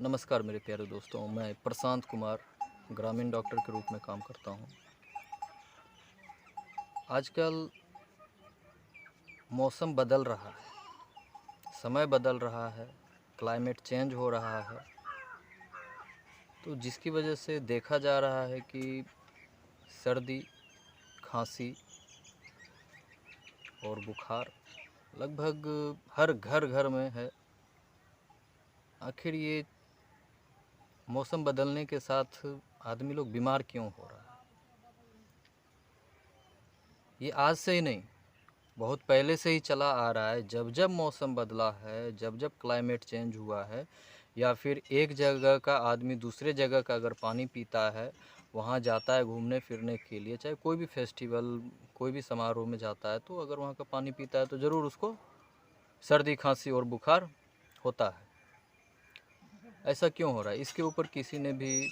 नमस्कार मेरे प्यारे दोस्तों, मैं प्रशांत कुमार ग्रामीण डॉक्टर के रूप में काम करता हूं। आजकल मौसम बदल रहा है, समय बदल रहा है, क्लाइमेट चेंज हो रहा है, तो जिसकी वजह से देखा जा रहा है कि सर्दी, खांसी और बुखार लगभग हर घर में है। आखिर ये मौसम बदलने के साथ आदमी लोग बीमार क्यों हो रहा है? ये आज से ही नहीं, बहुत पहले से ही चला आ रहा है। जब जब मौसम बदला है, जब जब क्लाइमेट चेंज हुआ है, या फिर एक जगह का आदमी दूसरे जगह का अगर पानी पीता है, वहाँ जाता है घूमने फिरने के लिए, चाहे कोई भी फेस्टिवल, कोई भी समारोह में जाता है, तो अगर वहाँ का पानी पीता है तो ज़रूर उसको सर्दी, खांसी और बुखार होता है। ऐसा क्यों हो रहा है? इसके ऊपर किसी ने भी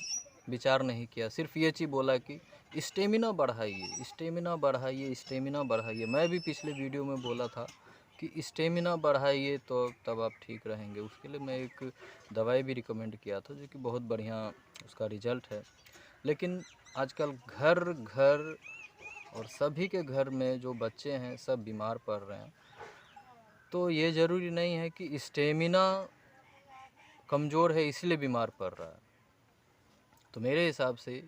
विचार नहीं किया। सिर्फ ये चीज़ बोला कि स्टेमिना बढ़ाइए, स्टेमिना बढ़ाइए, स्टेमिना बढ़ाइए। मैं भी पिछले वीडियो में बोला था कि स्टेमिना बढ़ाइए तो तब आप ठीक रहेंगे। उसके लिए मैं एक दवाई भी रिकमेंड किया था, जो कि बहुत बढ़िया उसका रिजल्ट है। लेकिन आजकल घर घर और सभी के घर में जो बच्चे हैं सब बीमार पड़ रहे हैं। तो ये ज़रूरी नहीं है कि स्टेमिना कमज़ोर है इसलिए बीमार पड़ रहा है। तो मेरे हिसाब से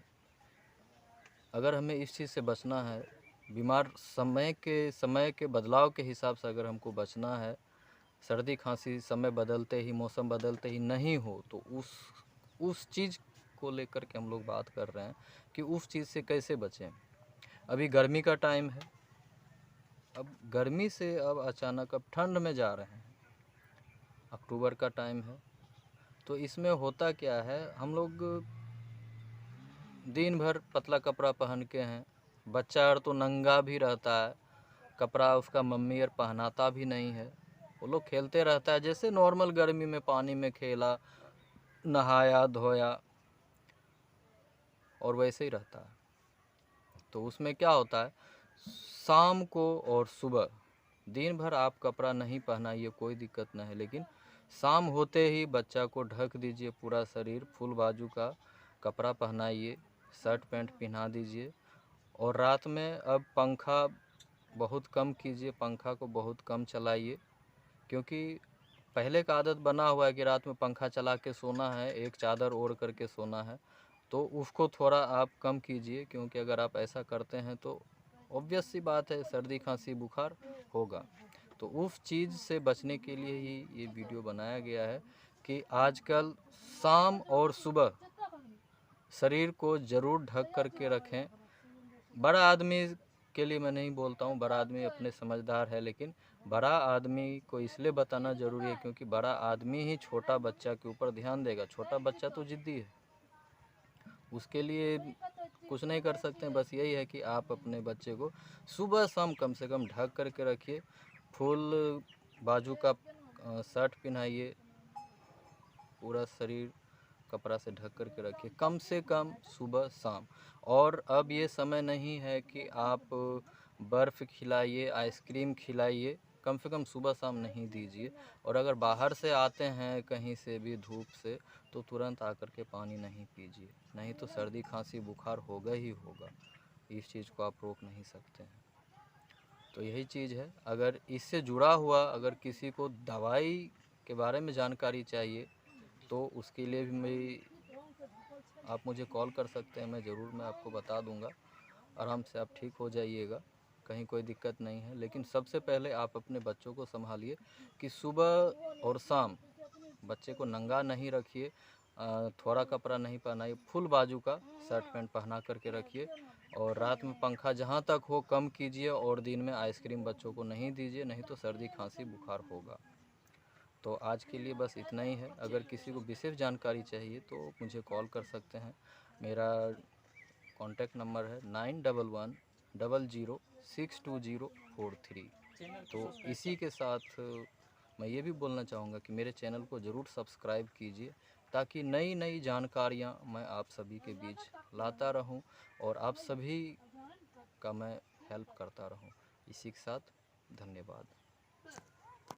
अगर हमें इस चीज़ से बचना है, बीमार समय के बदलाव के हिसाब से अगर हमको बचना है, सर्दी खांसी समय बदलते ही, मौसम बदलते ही नहीं हो, तो उस चीज़ को लेकर के हम लोग बात कर रहे हैं कि उस चीज़ से कैसे बचें। अभी गर्मी का टाइम है, अब गर्मी से अब अचानक अब ठंड में जा रहे हैं। अक्टूबर का टाइम है, तो इसमें होता क्या है, हम लोग दिन भर पतला कपड़ा पहन के हैं। बच्चा और तो नंगा भी रहता है, कपड़ा उसका मम्मी और पहनाता भी नहीं है। वो लोग खेलते रहता है, जैसे नॉर्मल गर्मी में पानी में खेला, नहाया धोया और वैसे ही रहता है। तो उसमें क्या होता है, शाम को और सुबह दिन भर आप कपड़ा नहीं पहनाइए, कोई दिक्कत नहीं है, लेकिन शाम होते ही बच्चा को ढक दीजिए, पूरा शरीर फुल बाजू का कपड़ा पहनाइए, शर्ट पैंट पहना दीजिए। और रात में अब पंखा बहुत कम कीजिए, पंखा को बहुत कम चलाइए, क्योंकि पहले का आदत बना हुआ है कि रात में पंखा चला के सोना है, एक चादर ओढ़ करके सोना है। तो उसको थोड़ा आप कम कीजिए, क्योंकि अगर आप ऐसा करते हैं तो ऑब्वियस सी बात है सर्दी खांसी बुखार होगा। तो उस चीज़ से बचने के लिए ही ये वीडियो बनाया गया है कि आजकल शाम और सुबह शरीर को ज़रूर ढक करके रखें। बड़ा आदमी के लिए मैं नहीं बोलता हूँ, बड़ा आदमी अपने समझदार है, लेकिन बड़ा आदमी को इसलिए बताना ज़रूरी है क्योंकि बड़ा आदमी ही छोटा बच्चा के ऊपर ध्यान देगा। छोटा बच्चा तो ज़िद्दी है, उसके लिए कुछ नहीं कर सकते हैं। बस यही है कि आप अपने बच्चे को सुबह शाम कम से कम ढक करके रखिए, फुल बाजू का शर्ट पहनाइए, पूरा शरीर कपड़ा से ढक कर के रखिए, कम से कम सुबह शाम। और अब ये समय नहीं है कि आप बर्फ़ खिलाइए, आइसक्रीम खिलाइए, कम से कम सुबह शाम नहीं दीजिए। और अगर बाहर से आते हैं कहीं से भी धूप से, तो तुरंत आकर के पानी नहीं पीजिए, नहीं तो सर्दी खांसी बुखार होगा ही होगा। इस चीज़ को आप रोक नहीं सकते हैं। तो यही चीज़ है। अगर इससे जुड़ा हुआ अगर किसी को दवाई के बारे में जानकारी चाहिए, तो उसके लिए भी आप मुझे कॉल कर सकते हैं। मैं आपको बता दूंगा, आराम से आप ठीक हो जाइएगा, कहीं कोई दिक्कत नहीं है। लेकिन सबसे पहले आप अपने बच्चों को संभालिए कि सुबह और शाम बच्चे को नंगा नहीं रखिए, थोड़ा कपड़ा नहीं पहनाइए, फुल बाजू का शर्ट पैंट पहना करके रखिए। और रात में पंखा जहाँ तक हो कम कीजिए, और दिन में आइसक्रीम बच्चों को नहीं दीजिए, नहीं तो सर्दी खांसी बुखार होगा। तो आज के लिए बस इतना ही है। अगर किसी को विशेष जानकारी चाहिए तो मुझे कॉल कर सकते हैं। मेरा कॉन्टैक्ट नंबर है 9111006204 तो इसी के साथ मैं ये भी बोलना चाहूँगा कि मेरे चैनल को ज़रूर सब्सक्राइब कीजिए, ताकि नई नई जानकारियाँ मैं आप सभी के बीच लाता रहूँ और आप सभी का मैं हेल्प करता रहूँ। इसी के साथ धन्यवाद।